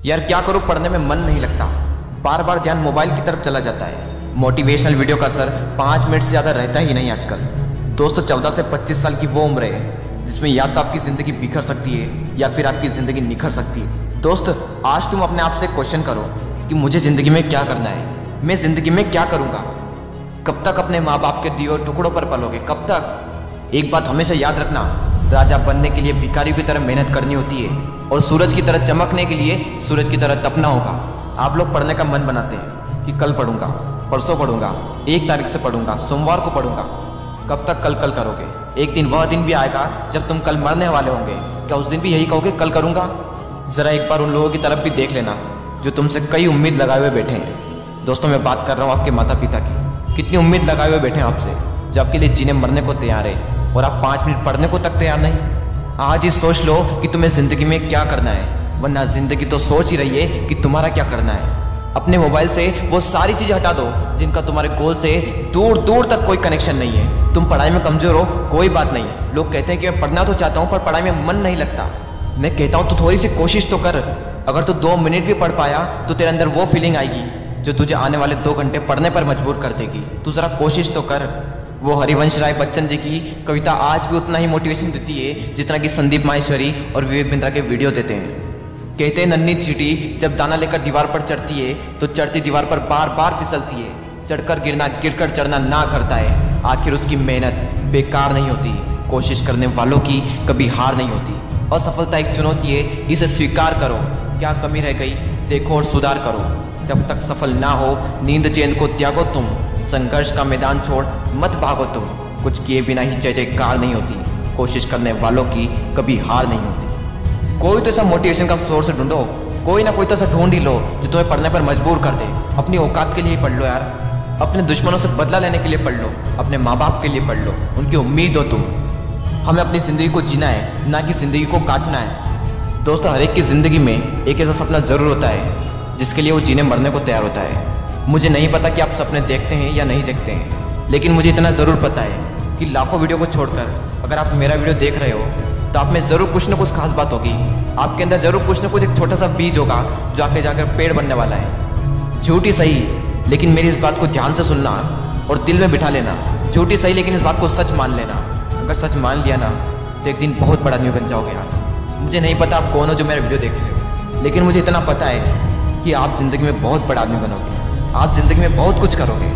यार क्या करूँ, पढ़ने में मन नहीं लगता, बार बार ध्यान मोबाइल की तरफ चला जाता है। मोटिवेशनल वीडियो का असर 5 मिनट से ज़्यादा रहता ही नहीं आजकल। दोस्तों 14 से 25 साल की वो उम्र है जिसमें या तो आपकी ज़िंदगी बिखर सकती है या फिर आपकी ज़िंदगी निखर सकती है। दोस्त आज तुम अपने आप से क्वेश्चन करो कि मुझे ज़िंदगी में क्या करना है, मैं ज़िंदगी में क्या करूँगा। कब तक अपने माँ बाप के दिए टुकड़ों पर पलोगे, कब तक? एक बात हमेशा याद रखना, राजा बनने के लिए भिखारियों की तरह मेहनत करनी होती है और सूरज की तरह चमकने के लिए सूरज की तरह तपना होगा। आप लोग पढ़ने का मन बनाते हैं कि कल पढ़ूंगा, परसों पढ़ूंगा, 1 तारीख से पढ़ूंगा, सोमवार को पढ़ूंगा। कब तक कल कल करोगे? एक दिन वह दिन भी आएगा जब तुम कल मरने वाले होंगे। क्या उस दिन भी यही कहोगे कल करूंगा? ज़रा एक बार उन लोगों की तरफ भी देख लेना जो तुमसे कई उम्मीद लगाए हुए बैठे हैं। दोस्तों मैं बात कर रहा हूँ आपके माता पिता की। कितनी उम्मीद लगाए हुए बैठे हैं आपसे, जो आपके लिए जीने मरने को तैयार है और आप 5 मिनट पढ़ने को तक तैयार नहीं। आज ही सोच लो कि तुम्हें ज़िंदगी में क्या करना है, वरना ज़िंदगी तो सोच ही रही है कि तुम्हारा क्या करना है। अपने मोबाइल से वो सारी चीज़ें हटा दो जिनका तुम्हारे गोल से दूर दूर तक कोई कनेक्शन नहीं है। तुम पढ़ाई में कमज़ोर हो, कोई बात नहीं। लोग कहते हैं कि मैं पढ़ना तो चाहता हूँ पर पढ़ाई में मन नहीं लगता। मैं कहता हूँ तो थोड़ी सी कोशिश तो कर। अगर तू 2 मिनट भी पढ़ पाया तो तेरे अंदर वो फीलिंग आएगी जो तुझे आने वाले 2 घंटे पढ़ने पर मजबूर कर देगी। तू ज़रा कोशिश तो कर। वो हरिवंश राय बच्चन जी की कविता आज भी उतना ही मोटिवेशन देती है जितना कि संदीप माहेश्वरी और विवेक बिंद्रा के वीडियो देते हैं। कहते हैं नन्ही चींटी जब दाना लेकर दीवार पर चढ़ती है तो चढ़ती दीवार पर बार बार फिसलती है। चढ़कर गिरना, गिरकर चढ़ना ना करता है। आखिर उसकी मेहनत बेकार नहीं होती। कोशिश करने वालों की कभी हार नहीं होती। असफलता एक चुनौती है, इसे स्वीकार करो। क्या कमी रह गई देखो और सुधार करो। जब तक सफल ना हो नींद चैन को त्यागो तुम। संघर्ष का मैदान छोड़ मत भागो तुम। कुछ किए बिना ही जय जयकार नहीं होती। कोशिश करने वालों की कभी हार नहीं होती। कोई तो ऐसा मोटिवेशन का सोर्स ढूंढो, कोई ना कोई तो ऐसा ढूंढ ही लो जो तुम्हें पढ़ने पर मजबूर कर दे। अपनी औकात के लिए पढ़ लो यार। अपने दुश्मनों से बदला लेने के लिए पढ़ लो। अपने माँ बाप के लिए पढ़ लो, उनकी उम्मीद हो तुम। हमें अपनी ज़िंदगी को जीना है, ना कि ज़िंदगी को काटना है। दोस्तों हर एक की ज़िंदगी में एक ऐसा सपना ज़रूर होता है जिसके लिए वो जीने मरने को तैयार होता है। मुझे नहीं पता कि आप सपने देखते हैं या नहीं देखते हैं, लेकिन मुझे इतना ज़रूर पता है कि लाखों वीडियो को छोड़कर अगर आप मेरा वीडियो देख रहे हो तो आप में ज़रूर कुछ ना कुछ खास बात होगी। आपके अंदर ज़रूर कुछ ना कुछ एक छोटा सा बीज होगा जो आगे जाकर पेड़ बनने वाला है। झूठी सही, लेकिन मेरी इस बात को ध्यान से सुनना और दिल में बिठा लेना। झूठी सही लेकिन इस बात को सच मान लेना। अगर सच मान लिया ना तो एक दिन बहुत बड़ा आदमी बन जाओगे यार। मुझे नहीं पता आप कौन हो जो मेरा वीडियो देख रहे हो, लेकिन मुझे इतना पता है कि आप ज़िंदगी में बहुत बड़ा आदमी बनोगे। आप ज़िंदगी में बहुत कुछ करोगे।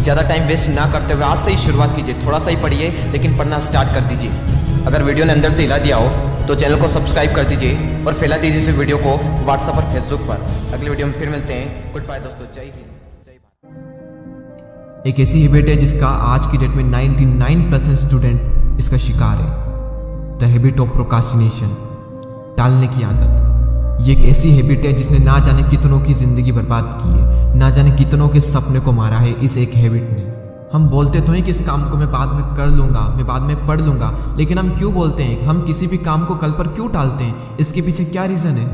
ज़्यादा टाइम वेस्ट ना करते हुए आज से ही शुरुआत कीजिए। थोड़ा सा ही पढ़िए लेकिन पढ़ना स्टार्ट कर दीजिए। अगर वीडियो ने अंदर से हिला दिया हो तो चैनल को सब्सक्राइब कर दीजिए और फैला दीजिए इस वीडियो को व्हाट्सएप और फेसबुक पर। अगले वीडियो में फिर मिलते हैं। गुड बाय दोस्तों, जय हिंद, जय भारत। एक ऐसी हैबिट है जिसका आज की डेट में 99% स्टूडेंट इसका शिकार है। द हैबिट ऑफ प्रोक्रास्टिनेशन, टालने की आदत। ये एक ऐसी हैबिट है जिसने ना जाने कितनों की ज़िंदगी बर्बाद की है, ना जाने कितनों के सपने को मारा है इस एक हैबिट ने। हम बोलते तो हैं कि इस काम को मैं बाद में कर लूँगा, मैं बाद में पढ़ लूँगा, लेकिन हम क्यों बोलते हैं? हम किसी भी काम को कल पर क्यों टालते हैं? इसके पीछे क्या रीज़न है?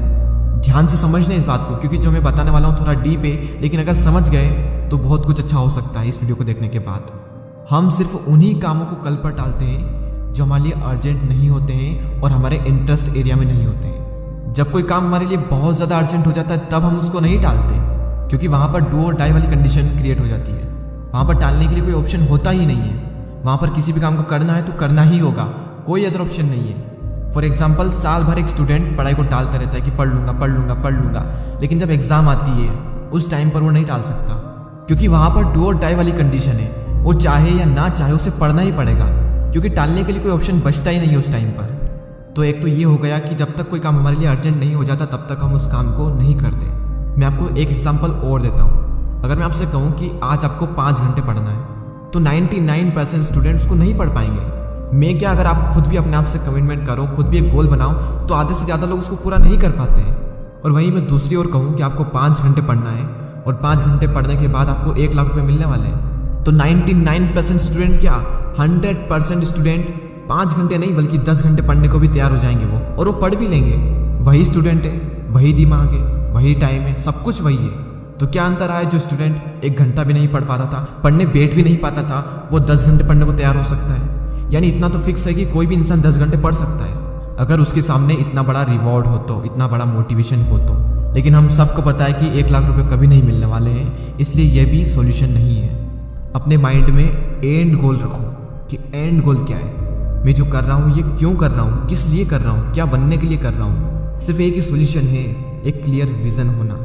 ध्यान से समझना इस बात को, क्योंकि जो मैं बताने वाला हूँ थोड़ा डीप है, लेकिन अगर समझ गए तो बहुत कुछ अच्छा हो सकता है इस वीडियो को देखने के बाद। हम सिर्फ उन्हीं कामों को कल पर टालते हैं जो हमारे लिए अर्जेंट नहीं होते हैं और हमारे इंटरेस्ट एरिया में नहीं होते हैं। जब कोई काम हमारे लिए बहुत ज़्यादा अर्जेंट हो जाता है तब हम उसको नहीं टालते, क्योंकि वहाँ पर डू और डाई वाली कंडीशन क्रिएट हो जाती है। वहाँ पर टालने के लिए कोई ऑप्शन होता ही नहीं है। वहाँ पर किसी भी काम को करना है तो करना ही होगा, कोई अदर ऑप्शन नहीं है। फॉर एग्जाम्पल साल भर एक स्टूडेंट पढ़ाई को टालता रहता है कि पढ़ लूँगा पढ़ लूँगा पढ़ लूँगा, लेकिन जब एग्ज़ाम आती है उस टाइम पर वो नहीं टाल सकता, क्योंकि वहाँ पर डू और डाई वाली कंडीशन है। वो चाहे या ना चाहे उसे पढ़ना ही पड़ेगा, क्योंकि टालने के लिए कोई ऑप्शन बचता ही नहीं है उस टाइम पर। तो एक तो ये हो गया कि जब तक कोई काम हमारे लिए अर्जेंट नहीं हो जाता तब तक हम उस काम को नहीं करते। मैं आपको एक एग्जांपल और देता हूँ। अगर मैं आपसे कहूँ कि आज आपको 5 घंटे पढ़ना है तो 99% स्टूडेंट्स को नहीं पढ़ पाएंगे। मैं क्या, अगर आप खुद भी अपने आप से कमिटमेंट करो, खुद भी एक गोल बनाओ, तो आधे से ज़्यादा लोग उसको पूरा नहीं कर पाते हैं। और वहीं मैं दूसरी ओर कहूँ कि आपको 5 घंटे पढ़ना है और 5 घंटे पढ़ने के बाद आपको 1 लाख रुपये मिलने वाले हैं, तो 99% स्टूडेंट क्या, 100% स्टूडेंट 5 घंटे नहीं बल्कि 10 घंटे पढ़ने को भी तैयार हो जाएंगे वो, और वो पढ़ भी लेंगे। वही स्टूडेंट है, वही दिमाग है, वही टाइम है, सब कुछ वही है। तो क्या अंतर आया? जो स्टूडेंट 1 घंटा भी नहीं पढ़ पाता था, पढ़ने बैठ भी नहीं पाता था, वो 10 घंटे पढ़ने को तैयार हो सकता है। यानी इतना तो फिक्स है कि कोई भी इंसान 10 घंटे पढ़ सकता है अगर उसके सामने इतना बड़ा रिवॉर्ड हो तो, इतना बड़ा मोटिवेशन हो तो। लेकिन हम सबको पता है कि 1 लाख रुपए कभी नहीं मिलने वाले हैं, इसलिए यह भी सॉल्यूशन नहीं है। अपने माइंड में एंड गोल रखो कि एंड गोल क्या है, मैं जो कर रहा हूँ ये क्यों कर रहा हूँ, किस लिए कर रहा हूँ, क्या बनने के लिए कर रहा हूँ। सिर्फ एक ही सॉल्यूशन है, एक क्लियर विजन होना।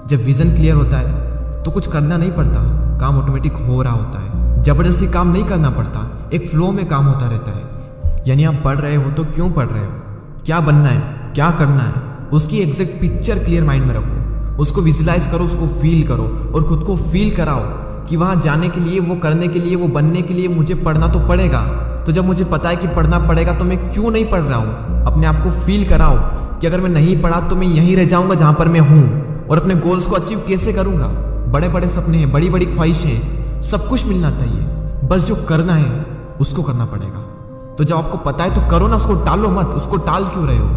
जब विजन क्लियर होता है तो कुछ करना नहीं पड़ता, काम ऑटोमेटिक हो रहा होता है। जबरदस्ती काम नहीं करना पड़ता, एक फ्लो में काम होता रहता है। यानी आप पढ़ रहे हो तो क्यों पढ़ रहे हो, क्या बनना है, क्या करना है, उसकी एग्जैक्ट पिक्चर क्लियर माइंड में रखो, उसको विजुलाइज करो, उसको फील करो और खुद को फील कराओ कि वहाँ जाने के लिए, वो करने के लिए, वो बनने के लिए मुझे पढ़ना तो पड़ेगा। तो जब मुझे पता है कि पढ़ना पड़ेगा तो मैं क्यों नहीं पढ़ रहा हूँ। अपने आप को फील कराओ कि अगर मैं नहीं पढ़ा तो मैं यहीं रह जाऊँगा जहाँ पर मैं हूँ, और अपने गोल्स को अचीव कैसे करूँगा। बड़े बड़े सपने हैं, बड़ी बड़ी ख्वाहिशें, सब कुछ मिलना चाहिए, बस जो करना है उसको करना पड़ेगा। तो जब आपको पता है तो करो ना, उसको टालो मत। उसको टाल क्यों रहे हो?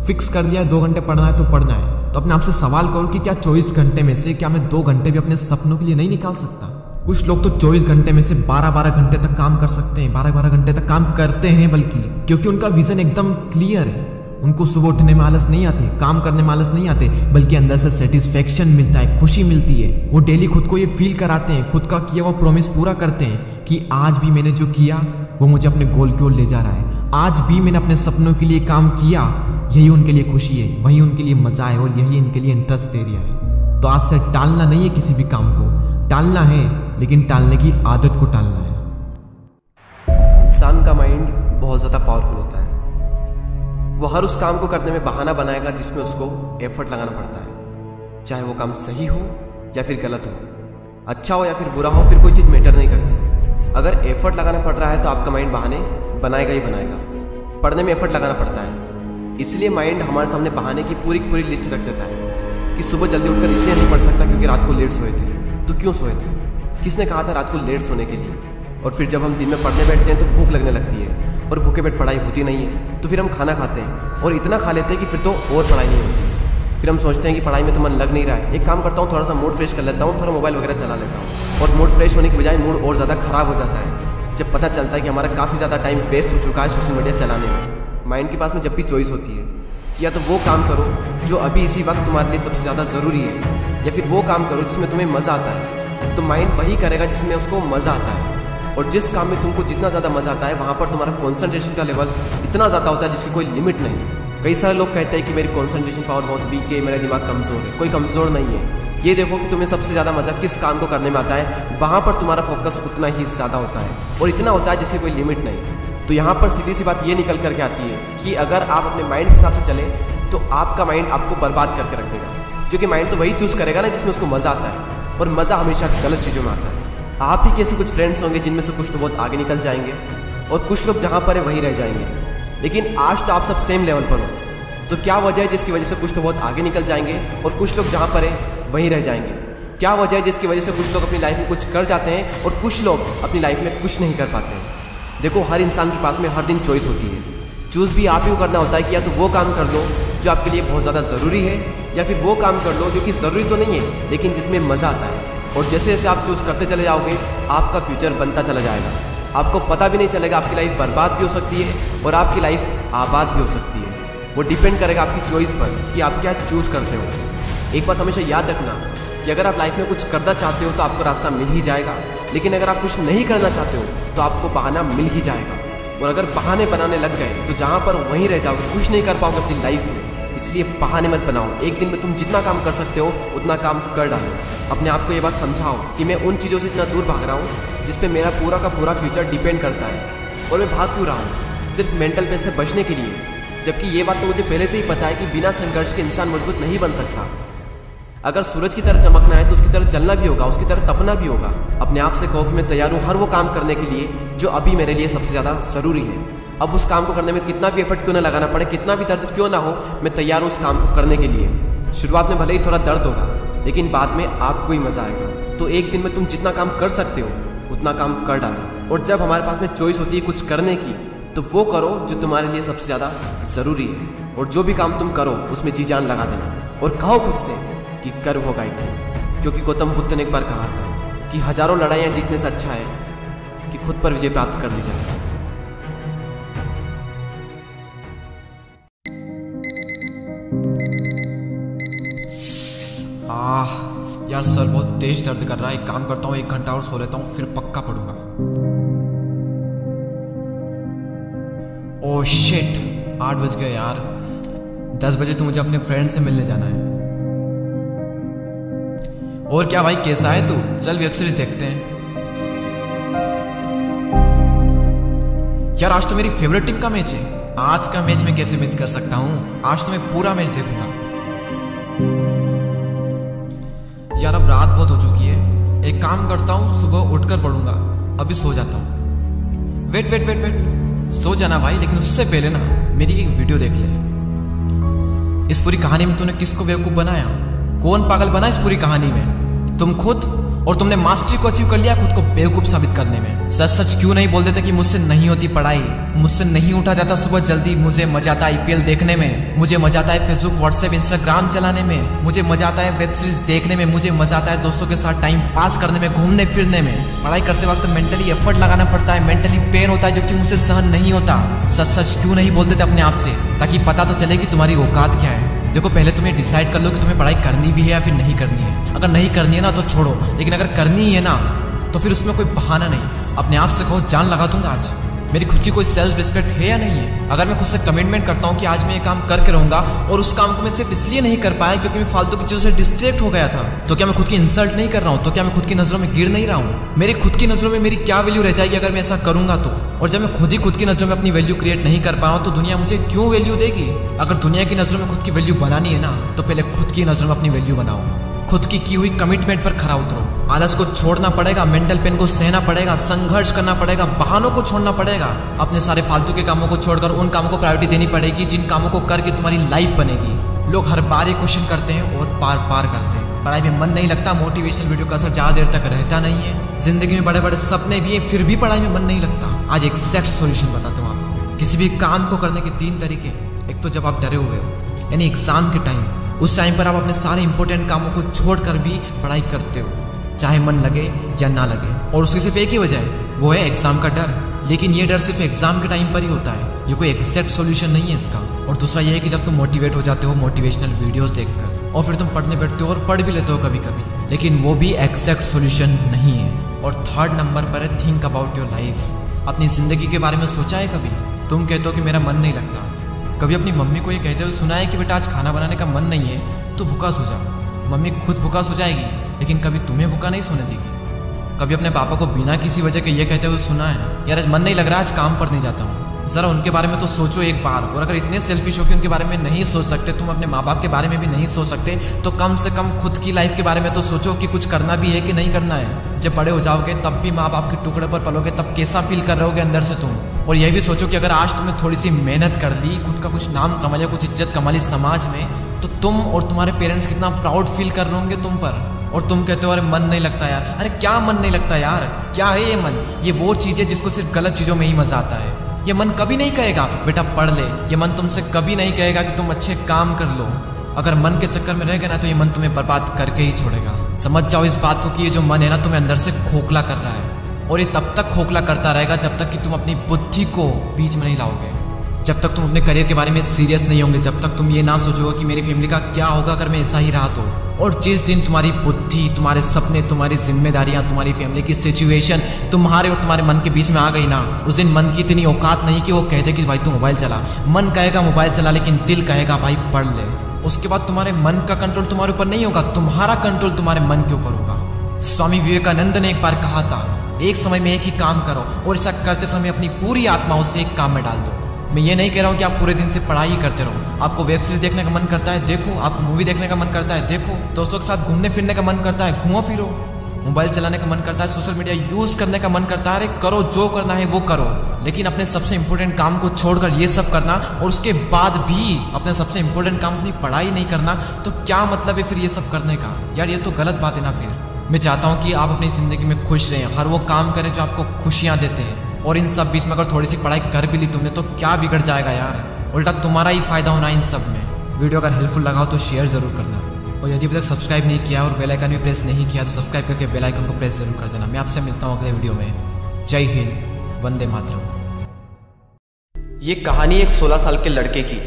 फिक्स कर दिया है 2 घंटे पढ़ना है तो पढ़ना है, तो अपने आप से सवाल करो कि क्या 24 घंटे में से क्या मैं 2 घंटे भी अपने सपनों के लिए नहीं निकाल सकता। कुछ लोग तो 24 घंटे में से 12-12 घंटे तक काम कर सकते हैं, 12-12 घंटे तक काम करते हैं, बल्कि क्योंकि उनका विजन एकदम क्लियर है। उनको सुबह उठने में आलस नहीं आते, काम करने में आलस नहीं आते, बल्कि अंदर से सेटिस्फेक्शन मिलता है, खुशी मिलती है। वो डेली खुद को ये फील कराते हैं, खुद का किया वो प्रॉमिस पूरा करते हैं कि आज भी मैंने जो किया वो मुझे अपने गोल की ओर ले जा रहा है, आज भी मैंने अपने सपनों के लिए काम किया। यही उनके लिए खुशी है, वही उनके लिए मजा है और यही इनके लिए इंटरेस्ट एरिया है। तो आज से टालना नहीं है किसी भी काम को, टालना है लेकिन टालने की आदत को टालना है। इंसान का माइंड बहुत ज़्यादा पावरफुल होता है। वो हर उस काम को करने में बहाना बनाएगा जिसमें उसको एफर्ट लगाना पड़ता है, चाहे वो काम सही हो या फिर गलत हो, अच्छा हो या फिर बुरा हो, फिर कोई चीज़ मैटर नहीं करती। अगर एफर्ट लगाना पड़ रहा है तो आपका माइंड बहाने बनाएगा ही बनाएगा। पढ़ने में एफर्ट लगाना पड़ता है, इसलिए माइंड हमारे सामने बहाने की पूरी लिस्ट रख देता है कि सुबह जल्दी उठकर इसलिए नहीं पढ़ सकता क्योंकि रात को लेट सोए थे। तो क्यों सोए थे, किसने कहा था रात को लेट सोने के लिए? और फिर जब हम दिन में पढ़ने बैठते हैं तो भूख लगने लगती है और भूखे पेट पढ़ाई होती नहीं है, तो फिर हम खाना खाते हैं और इतना खा लेते हैं कि फिर तो और पढ़ाई नहीं होती। फिर हम सोचते हैं कि पढ़ाई में तो मन लग नहीं रहा है, एक काम करता हूँ, थोड़ा सा मूड फ्रेश कर लेता हूँ, थोड़ा मोबाइल वगैरह चला लेता हूँ, और मूड फ्रेश होने की बजाय मूड और ज़्यादा खराब हो जाता है जब पता चलता है कि हमारा काफ़ी ज़्यादा टाइम वेस्ट हो चुका है सोशल मीडिया चलाने में। माइंड के पास में जब भी चॉइस होती है कि या तो वो काम करो जो अभी इसी वक्त तुम्हारे लिए सबसे ज़्यादा ज़रूरी है, या फिर वो काम करो जिसमें तुम्हें मज़ा आता है, तो माइंड वही करेगा जिसमें उसको मज़ा आता है। और जिस काम में तुमको जितना ज़्यादा मज़ा आता है वहाँ पर तुम्हारा कॉन्सेंट्रेशन का लेवल इतना ज़्यादा होता है जिसकी कोई लिमिट नहीं। कई सारे लोग कहते हैं कि मेरी कॉन्सेंट्रेशन पावर बहुत वीक है, मेरा दिमाग कमज़ोर है। कोई कमज़ोर नहीं है, ये देखो कि तुम्हें सबसे ज़्यादा मज़ा किस काम को करने में आता है, वहाँ पर तुम्हारा फोकस उतना ही ज़्यादा होता है और इतना होता है जिसकी कोई लिमिट नहीं। तो यहाँ पर सीधी सी बात ये निकल करके आती है कि अगर आप अपने माइंड के हिसाब से चले तो आपका माइंड आपको बर्बाद करके रख देगा, क्योंकि माइंड तो वही चूज़ करेगा ना जिसमें उसको मज़ा आता है, और मज़ा हमेशा गलत चीज़ों में आता है। आप ही कैसे कुछ फ्रेंड्स होंगे जिनमें से कुछ तो बहुत आगे निकल जाएंगे और कुछ लोग जहाँ पर है वहीं रह जाएंगे। लेकिन आज तो आप सब सेम लेवल पर हो, तो क्या वजह है जिसकी वजह से कुछ तो बहुत आगे निकल जाएंगे और कुछ लोग जहाँ पर है वहीं रह जाएंगे? क्या वजह है जिसकी वजह से कुछ लोग अपनी लाइफ में कुछ कर जाते हैं और कुछ लोग अपनी लाइफ में कुछ नहीं कर पाते हैं? देखो, हर इंसान के पास में हर दिन चॉइस होती है। चूज़ भी आप ही को करना होता है कि या तो वो काम कर लो जो आपके लिए बहुत ज़्यादा ज़रूरी है, या फिर वो काम कर लो जो कि ज़रूरी तो नहीं है लेकिन जिसमें मज़ा आता है। और जैसे जैसे आप चूज़ करते चले जाओगे आपका फ्यूचर बनता चला जाएगा। आपको पता भी नहीं चलेगा, आपकी लाइफ बर्बाद भी हो सकती है और आपकी लाइफ आबाद भी हो सकती है। वो डिपेंड करेगा आपकी चॉइस पर कि आप क्या चूज़ करते हो। एक बात हमेशा याद रखना कि अगर आप लाइफ में कुछ करना चाहते हो तो आपको रास्ता मिल ही जाएगा, लेकिन अगर आप कुछ नहीं करना चाहते हो तो आपको बहाना मिल ही जाएगा। और अगर बहाने बनाने लग गए तो जहाँ पर वहीं रह जाओगे, कुछ नहीं कर पाओगे अपनी लाइफ में। इसलिए बहाने मत बनाओ, एक दिन में तुम जितना काम कर सकते हो उतना काम कर डालो। अपने आप को ये बात समझाओ कि मैं उन चीज़ों से इतना दूर भाग रहा हूँ जिस पे मेरा पूरा का पूरा फ्यूचर डिपेंड करता है, और मैं भाग क्यों रहा हूँ सिर्फ मेंटल पेन से बचने के लिए, जबकि ये बात तो मुझे पहले से ही पता है कि बिना संघर्ष के इंसान मजबूत नहीं बन सकता। अगर सूरज की तरह चमकना है तो उसकी तरह जलना भी होगा, उसकी तरह तपना भी होगा। अपने आप से कहो कि मैं तैयार हूँ हर वो काम करने के लिए जो अभी मेरे लिए सबसे ज़्यादा ज़रूरी है। अब उस काम को करने में कितना भी एफर्ट क्यों ना लगाना पड़े, कितना भी दर्द क्यों ना हो, मैं तैयार हूँ उस काम को करने के लिए। शुरुआत में भले ही थोड़ा दर्द होगा लेकिन बाद में आपको ही मज़ा आएगा। तो एक दिन में तुम जितना काम कर सकते हो उतना काम कर डालो। और जब हमारे पास में चॉइस होती है कुछ करने की तो वो करो जो तुम्हारे लिए सबसे ज़्यादा ज़रूरी है, और जो भी काम तुम करो उसमें जी जान लगा देना और कहो खुद से कि कर्व होगा एक दिन। क्योंकि गौतम बुद्ध ने एक बार कहा था कि हजारों लड़ाइयाँ जीतने से अच्छा है कि खुद पर विजय प्राप्त कर ली जाए। यार सर बहुत तेज दर्द कर रहा है। एक काम करता हूँ, 1 घंटा और सो लेता हूँ, फिर पक्का पढ़ूंगा। ओह शिट, 8 बज गए यार। 10 बजे तो मुझे अपने फ्रेंड से मिलने जाना है। और क्या भाई, कैसा है तू? चल वेब सीरीज देखते हैं। यार आज तो मेरी फेवरेट टीम का मैच है। आज का मैच मैं कैसे मिस कर सकता हूँ? आज तो मैं पूरा मैच देखूंगा। यार अब रात बहुत हो चुकी है। एक काम करता हूँ, सुबह उठकर पढ़ूंगा। अभी सो जाता हूँ। वेट वेट वेट वेट, सो जाना भाई, लेकिन उससे पहले ना मेरी एक वीडियो देख ले। इस पूरी कहानी में तूने किसको बेवकूफ बनाया? कौन पागल बना इस पूरी कहानी में? तुम खुद। और तुमने मास्टरी को अचीव कर लिया खुद को बेवकूफ साबित करने में। सच सच क्यों नहीं बोल देते कि मुझसे नहीं होती पढ़ाई, मुझसे नहीं उठा जाता सुबह जल्दी। मुझे मजा आता है IPL देखने में, मुझे मजा आता है फेसबुक व्हाट्सएप इंस्टाग्राम चलाने में, मुझे मजा आता है वेब सीरीज देखने में, मुझे मजा आता है दोस्तों के साथ टाइम पास करने में, घूमने फिरने में। पढ़ाई करते वक्त मेंटली एफर्ट लगाना पड़ता है, मेंटली पेन होता है जो कि मुझसे सहन नहीं होता। सच सच क्यों नहीं बोल देते अपने आप से, ताकि पता तो चले कि तुम्हारी औकात क्या है। देखो पहले तुम्हें डिसाइड कर लो कि तुम्हें पढ़ाई करनी भी है या फिर नहीं करनी है। अगर नहीं करनी है ना तो छोड़ो, लेकिन अगर करनी है ना तो फिर उसमें कोई बहाना नहीं। अपने आप से कहो जान लगा दूंगा आज। मेरी खुद की कोई सेल्फ रिस्पेक्ट है या नहीं है? अगर मैं खुद से कमिटमेंट करता हूँ कि आज मैं ये काम करके रहूंगा और उस काम को मैं सिर्फ इसलिए नहीं कर पाया क्योंकि मैं फालतू की चीजों से डिस्ट्रैक्ट हो गया था, तो क्या मैं खुद की इंसल्ट नहीं कर रहा हूँ? तो क्या मैं खुद की नजरों में गिर नहीं रहा हूँ? मेरी खुद की नजरों में मेरी क्या वैल्यू रह जाएगी अगर मैं ऐसा करूंगा तो? और जब मैं खुद ही खुद की नजरों में अपनी वैल्यू क्रिएट नहीं कर पा रहा हूँ तो दुनिया मुझे क्यों वैल्यू देगी? अगर दुनिया की नजरों में खुद की वैल्यू बनानी है ना तो पहले खुद की नजरों में अपनी वैल्यू बनाओ। खुद की हुई कमिटमेंट पर खरा उतरो। आलस को छोड़ना पड़ेगा, मेंटल पेन को सहना पड़ेगा, संघर्ष करना पड़ेगा, बहानों को छोड़ना पड़ेगा। अपने सारे फालतू के कामों को छोड़कर उन कामों को प्रायोरिटी देनी पड़ेगी जिन कामों को करके तुम्हारी लाइफ बनेगी। लोग हर बार ये क्वेश्चन करते हैं और बार बार करते हैं, पढ़ाई में मन नहीं लगता, मोटिवेशनल वीडियो का असर ज्यादा देर तक रहता नहीं है, जिंदगी में बड़े बड़े सपने भी है फिर भी पढ़ाई में मन नहीं लगता। आज एग्जैक्ट सॉल्यूशन बताता हूँ आपको। किसी भी काम को करने के 3 तरीके। एक तो जब आप डरे हुए हो, यानी एग्जाम के टाइम, उस टाइम पर आप अपने सारे इंपॉर्टेंट कामों को छोड़कर भी पढ़ाई करते हो, चाहे मन लगे या ना लगे। और उसकी सिर्फ एक ही वजह है, वो है एग्जाम का डर। लेकिन ये डर सिर्फ एग्जाम के टाइम पर ही होता है, ये कोई एग्जैक्ट सॉल्यूशन नहीं है इसका। और दूसरा ये है कि जब तुम मोटिवेट हो जाते हो मोटिवेशनल वीडियोस देखकर और फिर तुम पढ़ने बैठते हो और पढ़ भी लेते हो कभी कभी, लेकिन वो भी एग्जैक्ट सॉल्यूशन नहीं है। और 3rd नंबर पर है थिंक अबाउट योर लाइफ। अपनी जिंदगी के बारे में सोचा है कभी? तुम कहते हो कि मेरा मन नहीं लगता। कभी अपनी मम्मी को ये कहते हुए सुना है कि बेटा आज खाना बनाने का मन नहीं है तो भूखा सो जा? मम्मी खुद भूखा सो जाएगी लेकिन कभी तुम्हें भूखा नहीं सोने देगी। कभी अपने पापा को बिना किसी वजह के ये कहते हुए सुना है यार आज मन नहीं लग रहा, आज काम पर नहीं जाता हूँ? जरा उनके बारे में तो सोचो एक बार। और अगर इतने सेल्फिश हो कि उनके बारे में नहीं सोच सकते, तुम अपने माँ बाप के बारे में भी नहीं सोच सकते, तो कम से कम खुद की लाइफ के बारे में तो सोचो कि कुछ करना भी है कि नहीं करना है। जब बड़े हो जाओगे तब भी माँ बाप के टुकड़े पर पलोगे तब कैसा फील कर रहे होगे अंदर से तुम। और यह भी सोचो कि अगर आज तुमने थोड़ी सी मेहनत कर ली, खुद का कुछ नाम कमा लिया, कुछ इज्जत कमा ली समाज में, तो तुम और तुम्हारे पेरेंट्स कितना प्राउड फील कर रहे होंगे तुम पर। और तुम कहते हो अरे मन नहीं लगता यार। अरे क्या मन नहीं लगता यार? क्या है ये मन? ये वो चीज है जिसको सिर्फ गलत चीजों में ही मजा आता है। ये मन कभी नहीं कहेगा बेटा पढ़ ले, ये मन तुमसे कभी नहीं कहेगा कि तुम अच्छे काम कर लो। अगर मन के चक्कर में रह गए ना तो ये मन तुम्हें बर्बाद करके ही छोड़ेगा। समझ जाओ इस बात को कि ये जो मन है ना तुम्हें अंदर से खोखला कर रहा है, और ये तब तक खोखला करता रहेगा जब तक कि तुम अपनी बुद्धि को बीच में नहीं लाओगे, जब तक तुम अपने करियर के बारे में सीरियस नहीं होंगे, जब तक तुम ये ना सोचोगे कि मेरी फैमिली का क्या होगा अगर मैं ऐसा ही रहा तो। और जिस दिन तुम्हारी बुद्धि, तुम्हारे सपने, तुम्हारी जिम्मेदारियां, तुम्हारी फैमिली की सिचुएशन तुम्हारे और तुम्हारे मन के बीच में आ गई ना, उस दिन मन की इतनी औकात नहीं कि वो कहते कि भाई तू मोबाइल चला। मन कहेगा मोबाइल चला, लेकिन दिल कहेगा भाई पढ़ ले। उसके बाद तुम्हारे मन का कंट्रोल तुम्हारे ऊपर नहीं होगा, तुम्हारा कंट्रोल तुम्हारे मन के ऊपर होगा। स्वामी विवेकानंद ने एक बार कहा था, एक समय में एक ही काम करो और ऐसा करते समय अपनी पूरी आत्मा उसे एक काम में डाल दो। मैं ये नहीं कह रहा हूँ कि आप पूरे दिन से पढ़ाई ही करते रहो। आपको वेब सीरीज देखने का मन करता है देखो, आपको मूवी देखने का मन करता है देखो, दोस्तों के साथ घूमने फिरने का मन करता है घूमो फिरो, मोबाइल चलाने का मन करता है, सोशल मीडिया यूज करने का मन करता है, अरे करो, जो करना है वो करो। लेकिन अपने सबसे इंपॉर्टेंट काम को छोड़कर ये सब करना और उसके बाद भी अपने सबसे इंपॉर्टेंट काम अपनी पढ़ाई नहीं करना, तो क्या मतलब है फिर ये सब करने का? यार ये तो गलत बात है ना। फिर मैं चाहता हूँ कि आप अपनी जिंदगी में खुश रहें, हर वो काम करें जो आपको खुशियाँ देते हैं। और इन सब बीच में अगर थोड़ी सी पढ़ाई कर भी ली तुमने तो क्या बिगड़ जाएगा यार? उल्टा तुम्हारा ही फायदा होना इन सब में। वीडियो अगर हेल्पफुल लगा हो तो शेयर जरूर करना, और यदि अभी तक सब्सक्राइब नहीं किया और बेल आइकन भी प्रेस नहीं किया तो सब्सक्राइब करके बेल आइकन को प्रेस जरूर कर देना। मैं आपसे मिलता हूँ अगले वीडियो में। जय हिंद, वंदे मातरम। ये कहानी एक 16 साल के लड़के की,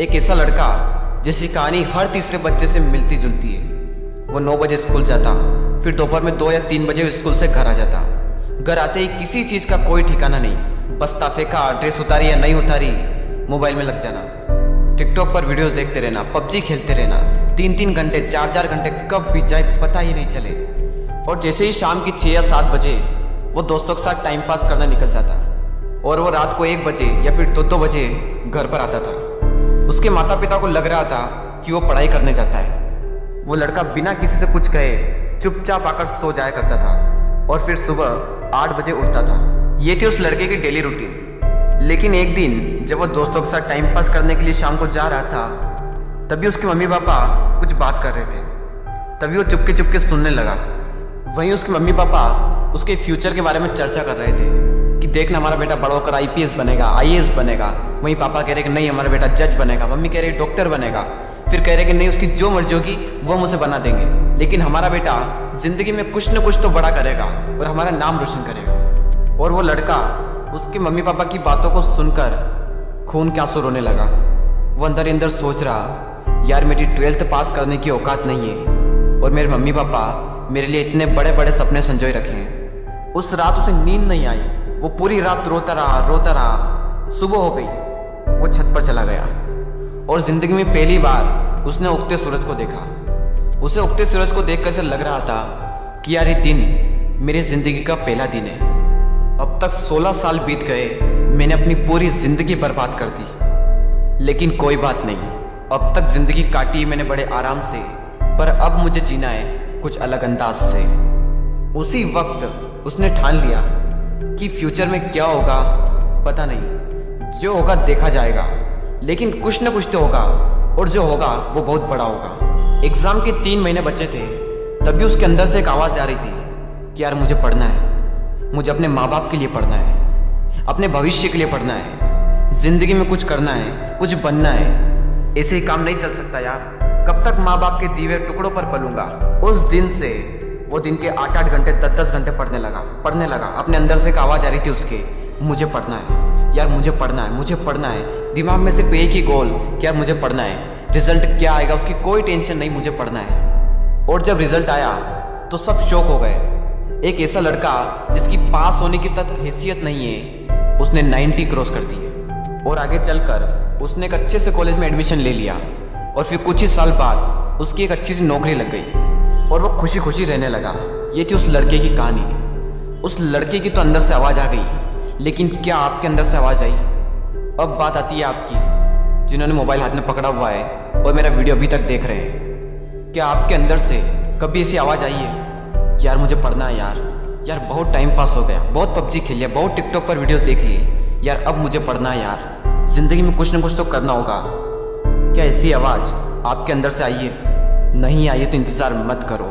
एक ऐसा लड़का जिसकी कहानी हर तीसरे बच्चे से मिलती जुलती है। वो 9 बजे स्कूल जाता, फिर दोपहर में 2 या 3 बजे स्कूल से घर आ जाता। घर आते ही किसी चीज़ का कोई ठिकाना नहीं, बस्ता फेंका, ड्रेस उतारी या नहीं उतारी, मोबाइल में लग जाना, टिकटॉक पर वीडियोस देखते रहना, पबजी खेलते रहना, 3-3 घंटे 4-4 घंटे कब बीत जाए पता ही नहीं चले। और जैसे ही शाम की 6 या 7 बजे वो दोस्तों के साथ टाइम पास करने निकल जाता और वो रात को 1 बजे या फिर 2-2 बजे घर पर आता था। उसके माता पिता को लग रहा था कि वो पढ़ाई करने जाता है। वो लड़का बिना किसी से कुछ कहे चुपचाप आकर सो जाया करता था और फिर सुबह 8 बजे उठता था। ये थी उस लड़के की डेली रूटीन। लेकिन एक दिन जब वो दोस्तों के साथ टाइम पास करने के लिए शाम को जा रहा था, तभी उसके मम्मी पापा कुछ बात कर रहे थे। तभी वो चुपके चुपके सुनने लगा। वहीं उसके मम्मी पापा उसके फ्यूचर के बारे में चर्चा कर रहे थे कि देखना हमारा बेटा बड़ा होकर IPS बनेगा, IAS बनेगा। वहीं पापा कह रहे कि नहीं हमारा बेटा जज बनेगा, मम्मी कह रही डॉक्टर बनेगा, फिर कह रहे कि नहीं उसकी जो मर्जी होगी वो हम उसे बना देंगे, लेकिन हमारा बेटा जिंदगी में कुछ न कुछ तो बड़ा करेगा और हमारा नाम रोशन करेगा। और वो लड़का उसके मम्मी पापा की बातों को सुनकर खून के आंसू रोने लगा। वो अंदर ही अंदर सोच रहा, यार मेरी 12th पास करने की औकात नहीं है और मेरे मम्मी पापा मेरे लिए इतने बड़े बड़े सपने संजोए रखे हैं। उस रात उसे नींद नहीं आई। वो पूरी रात रोता रहा। सुबह हो गई, वो छत पर चला गया और जिंदगी में पहली बार उसने उगते सूरज को देखा। उसे उगते सूरज को देखकर ऐसा लग रहा था कि यार ये दिन मेरी जिंदगी का पहला दिन है। अब तक 16 साल बीत गए, मैंने अपनी पूरी जिंदगी बर्बाद कर दी, लेकिन कोई बात नहीं, अब तक जिंदगी काटी मैंने बड़े आराम से, पर अब मुझे जीना है कुछ अलग अंदाज से। उसी वक्त उसने ठान लिया कि फ्यूचर में क्या होगा पता नहीं, जो होगा देखा जाएगा, लेकिन कुछ न कुछ तो होगा और जो होगा वो बहुत बड़ा होगा। एग्जाम के 3 महीने बचे थे, तभी उसके अंदर से एक आवाज़ आ रही थी कि यार मुझे पढ़ना है, मुझे अपने माँ बाप के लिए पढ़ना है, अपने भविष्य के लिए पढ़ना है, जिंदगी में कुछ करना है, कुछ बनना है। ऐसे ही काम नहीं चल सकता यार, कब तक माँ बाप के दिए टुकड़ों पर पलूंगा। उस दिन से वो दिन के 8-8 घंटे 10-10 घंटे पढ़ने लगा। अपने अंदर से एक आवाज़ आ रही थी उसके, मुझे पढ़ना है यार, मुझे पढ़ना है, मुझे पढ़ना है। दिमाग में सिर्फ एक ही गोल कि यार मुझे पढ़ना है, रिजल्ट क्या आएगा उसकी कोई टेंशन नहीं, मुझे पढ़ना है। और जब रिजल्ट आया तो सब शौक हो गए। एक ऐसा लड़का जिसकी पास होने की तक हैसियत नहीं है, उसने 90 क्रॉस कर दी है और आगे चलकर उसने एक अच्छे से कॉलेज में एडमिशन ले लिया और फिर कुछ ही साल बाद उसकी एक अच्छी सी नौकरी लग गई और वो खुशी खुशी रहने लगा। ये थी उस लड़के की कहानी। उस लड़के की तो अंदर से आवाज़ आ गई, लेकिन क्या आपके अंदर से आवाज़ आई? अब बात आती है आपकी, जिन्होंने मोबाइल हाथ में पकड़ा हुआ है और मेरा वीडियो अभी तक देख रहे हैं। क्या आपके अंदर से कभी ऐसी आवाज़ आई है कि यार मुझे पढ़ना है यार बहुत टाइम पास हो गया, बहुत पबजी खेल लिया, बहुत टिकटॉक पर वीडियोस देख लिए, यार अब मुझे पढ़ना है यार, जिंदगी में कुछ ना कुछ तो करना होगा। क्या ऐसी आवाज़ आपके अंदर से आई है? नहीं आई है तो इंतज़ार मत करो,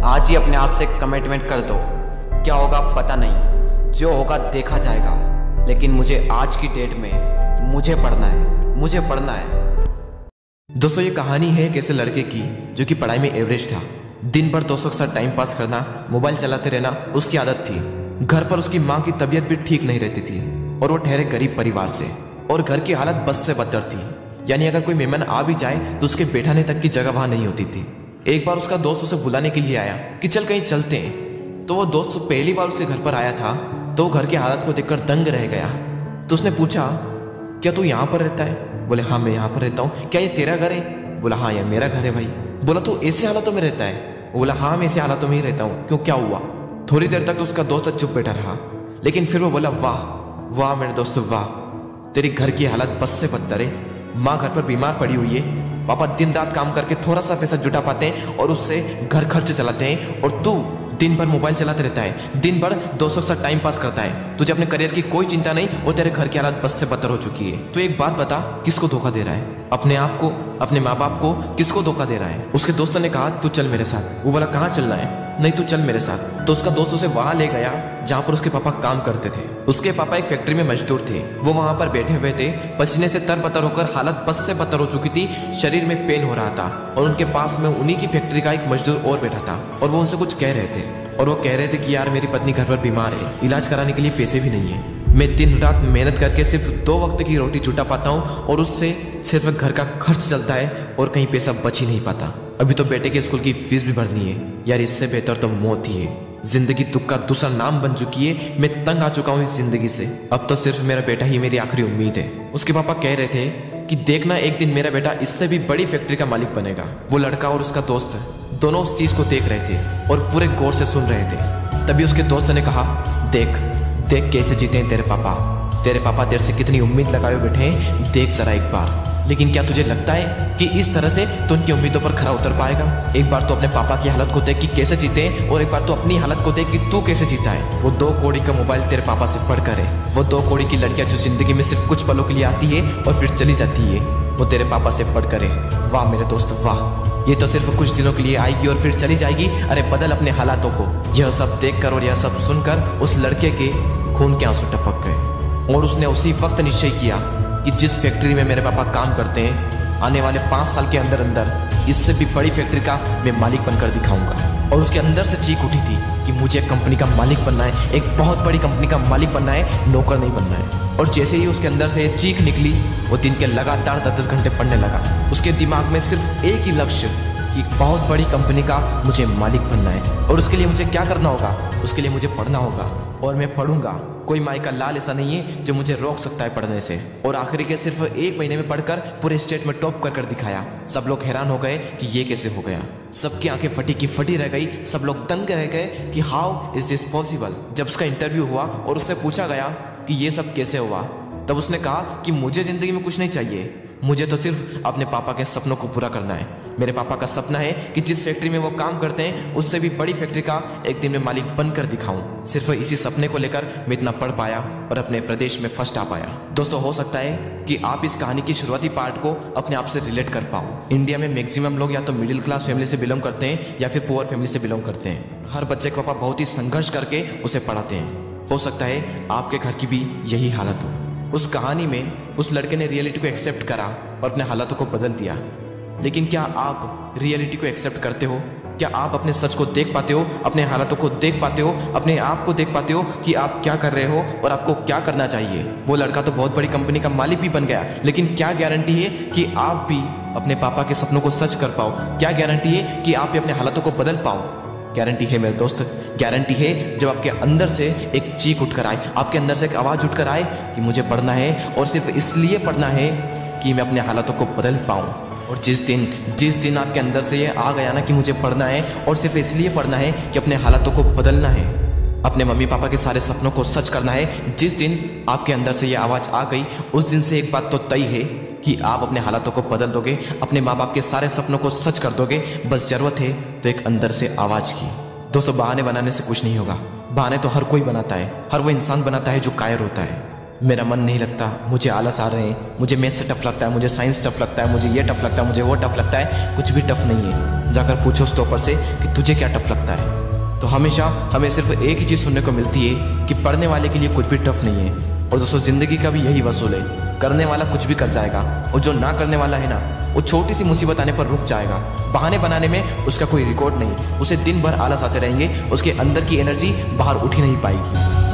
आज ही अपने आप से कमिटमेंट कर दो। क्या होगा पता नहीं, जो होगा देखा जाएगा, लेकिन मुझे आज की डेट में मुझे पढ़ना है। दोस्तों ये कहानी है एक ऐसे लड़के की जो कि पढ़ाई में एवरेज था। दिन भर दोस्तों के साथ टाइम पास करना, मोबाइल चलाते रहना उसकी आदत थी। घर पर उसकी माँ की तबीयत भी ठीक नहीं रहती थी और वो ठहरे गरीब परिवार से, और घर की हालत बस से बदतर थी। यानी अगर कोई मेहमान आ भी जाए तो उसके बैठाने तक की जगह वहां नहीं होती थी। एक बार उसका दोस्त उसे बुलाने के लिए आया कि चल कहीं चलते हैं। तो वो दोस्त पहली बार उसके घर पर आया था तो वो घर की हालत को देखकर दंग रह गया। तो उसने पूछा, क्या तू यहाँ पर रहता है? बोले हाँ मैं यहाँ पर रहता हूँ। क्या ये तेरा घर है? बोला हाँ ये मेरा घर है भाई। बोला तू ऐसे हालातों में रहता है? बोला हाँ मैं ऐसे हालातों में ही रहता हूँ। क्यों, क्या हुआ? थोड़ी देर तक तो उसका दोस्त चुप बैठा रहा, लेकिन फिर वो बोला वाह मेरे दोस्त वाह, तेरी घर की हालत बस से बदतर है। माँ घर पर बीमार पड़ी हुई है, पापा दिन रात काम करके थोड़ा सा पैसा जुटा पाते हैं और उससे घर खर्च चलाते हैं, और तू दिन भर मोबाइल चलाते रहता है, दिन भर दोस्तों के साथ टाइम पास करता है। तुझे अपने करियर की कोई चिंता नहीं और तेरे घर की हालत बस से बदतर हो चुकी है। तो एक बात बता, किसको धोखा दे रहा है? अपने आप को, अपने माँ बाप को, किसको धोखा दे रहा है? उसके दोस्तों ने कहा तू चल मेरे साथ। वो बोला कहाँ चलना है? नहीं तू चल मेरे साथ। तो उसका दोस्त उसे वहां ले गया जहां पर उसके पापा काम करते थे। उसके पापा एक फैक्ट्री में मजदूर थे। वो वहां पर बैठे हुए थे, पसीने से तरबतर होकर हालत बस से बदतर हो चुकी थी, शरीर में पेन हो रहा था, और उनके पास में उन्हीं की फैक्ट्री का एक मजदूर और बैठा था और वो उनसे कुछ कह रहे थे। और वो कह रहे थे कि यार मेरी पत्नी घर पर बीमार है, इलाज कराने के लिए पैसे भी नहीं है, मैं दिन रात मेहनत करके सिर्फ 2 वक्त की रोटी जुटा पाता हूँ और उससे सिर्फ घर का खर्च चलता है और कहीं पैसा बच ही नहीं पाता। अभी तो बेटे के स्कूल की फीस भी भरनी है। यार इससे बेहतर तो मौत ही है। जिंदगी दुख का दूसरा नाम बन चुकी है। मैं तंग आ चुका हूँ इस जिंदगी से। अब तो सिर्फ मेरा बेटा ही मेरी आखिरी उम्मीद है। उसके पापा कह रहे थे कि देखना एक दिन मेरा बेटा इससे भी बड़ी फैक्ट्री का मालिक बनेगा। वो लड़का और उसका दोस्त दोनों उस चीज को देख रहे थे और पूरे गौर से सुन रहे थे। तभी उसके दोस्त ने कहा, देख देख कैसे जीते हैं तेरे पापा तेरे से कितनी उम्मीद लगाए बैठे हैं, देख जरा एक बार। लेकिन क्या तुझे लगता है कि इस तरह से तो उनकी उम्मीदों पर खरा उतर पाएगा? एक बार तो अपने पापा की हालत को देख कि कैसे जीते हैं और एक बार तो अपनी हालत को देख कि तू कैसे जीता है। वो 2 कौड़ी का मोबाइल तेरे पापा से पढ़कर है। वो 2 कौड़ी की लड़कियां जो जिंदगी में सिर्फ कुछ पलों के लिए आती है और फिर चली जाती है, वो तेरे पापा से पढ़कर है। वाह मेरे दोस्त वाह, ये तो सिर्फ कुछ दिनों के लिए आएगी और फिर चली जाएगी। अरे बदल अपने हालातों को। यह सब देखकर और यह सब सुनकर उस लड़के के खून के आंसू टपक गए और उसने उसी वक्त निश्चय किया कि जिस फैक्ट्री में मेरे पापा काम करते हैं, आने वाले 5 साल के अंदर अंदर इससे भी बड़ी फैक्ट्री का मैं मालिक बनकर दिखाऊंगा। और उसके अंदर से चीख उठी थी कि मुझे कंपनी का मालिक बनना है, एक बहुत बड़ी कंपनी का मालिक बनना है, नौकर नहीं बनना है। और जैसे ही उसके अंदर से ये चीख निकली, वो दिन के लगातार 10 घंटे पढ़ने लगा। उसके दिमाग में सिर्फ एक ही लक्ष्य कि बहुत बड़ी कंपनी का मुझे मालिक बनना है। और उसके लिए मुझे क्या करना होगा? उसके लिए मुझे पढ़ना होगा और मैं पढ़ूंगा। कोई माई का लाल ऐसा नहीं है जो मुझे रोक सकता है पढ़ने से। और आखिरी के सिर्फ 1 महीने में पढ़कर पूरे स्टेट में टॉप कर दिखाया। सब लोग हैरान हो गए कि ये कैसे हो गया। सबकी आंखें फटी की फटी रह गई। सब लोग दंग रह गए कि हाउ इज दिस पॉसिबल। जब उसका इंटरव्यू हुआ और उससे पूछा गया कि ये सब कैसे हुआ, तब उसने कहा कि मुझे जिंदगी में कुछ नहीं चाहिए, मुझे तो सिर्फ अपने पापा के सपनों को पूरा करना है। मेरे पापा का सपना है कि जिस फैक्ट्री में वो काम करते हैं उससे भी बड़ी फैक्ट्री का एक दिन मैं मालिक बनकर दिखाऊं। सिर्फ इसी सपने को लेकर मैं इतना पढ़ पाया और अपने प्रदेश में फर्स्ट आ पाया। दोस्तों हो सकता है कि आप इस कहानी की शुरुआती पार्ट को अपने आप से रिलेट कर पाओ। इंडिया में मैक्सिमम लोग या तो मिडिल क्लास फैमिली से बिलोंग करते हैं या फिर पुअर फैमिली से बिलोंग करते हैं। हर बच्चे के पापा बहुत ही संघर्ष करके उसे पढ़ाते हैं। हो सकता है आपके घर की भी यही हालत हो। उस कहानी में उस लड़के ने रियलिटी को एक्सेप्ट करा और अपने हालातों को बदल दिया। लेकिन क्या आप रियलिटी को एक्सेप्ट करते हो? क्या आप अपने सच को देख पाते हो, अपने हालातों को देख पाते हो, अपने आप को देख पाते हो कि आप क्या कर रहे हो और आपको क्या करना चाहिए? वो लड़का तो बहुत बड़ी कंपनी का मालिक भी बन गया, लेकिन क्या गारंटी है कि आप भी अपने पापा के सपनों को सच कर पाओ? क्या गारंटी है कि आप भी अपने हालातों को बदल पाओ? गारंटी है मेरे दोस्त, गारंटी है जब आपके अंदर से एक चीख उठकर आए, आपके अंदर से एक आवाज़ उठकर आए कि मुझे पढ़ना है और सिर्फ इसलिए पढ़ना है कि मैं अपने हालातों को बदल पाऊँ। और जिस दिन आपके अंदर से ये आ गया ना कि मुझे पढ़ना है और सिर्फ इसलिए पढ़ना है कि अपने हालातों को बदलना है, अपने मम्मी पापा के सारे सपनों को सच करना है, जिस दिन आपके अंदर से ये आवाज़ आ गई, उस दिन से एक बात तो तय है कि आप अपने हालातों को बदल दोगे, अपने माँ बाप के सारे सपनों को सच कर दोगे। बस ज़रूरत है तो एक अंदर से आवाज़ की। दोस्तों बहाने बनाने से कुछ नहीं होगा। बहाने तो हर कोई बनाता है, हर वो इंसान बनाता है जो कायर होता है। मेरा मन नहीं लगता, मुझे आलस आ रहे हैं, मुझे मैथ्स से टफ लगता है, मुझे साइंस टफ लगता है, मुझे ये टफ लगता है, मुझे वो टफ लगता है। कुछ भी टफ नहीं है। जाकर पूछो उस टॉपर से कि तुझे क्या टफ लगता है। तो हमेशा हमें सिर्फ एक ही चीज़ सुनने को मिलती है कि पढ़ने वाले के लिए कुछ भी टफ नहीं है। और दोस्तों ज़िंदगी का भी यही वसूल है, करने वाला कुछ भी कर जाएगा और जो ना करने वाला है ना, वो छोटी सी मुसीबत आने पर रुक जाएगा। बहाने बनाने में उसका कोई रिकॉर्ड नहीं, उसे दिन भर आलस आते रहेंगे, उसके अंदर की एनर्जी बाहर उठ ही नहीं पाएगी।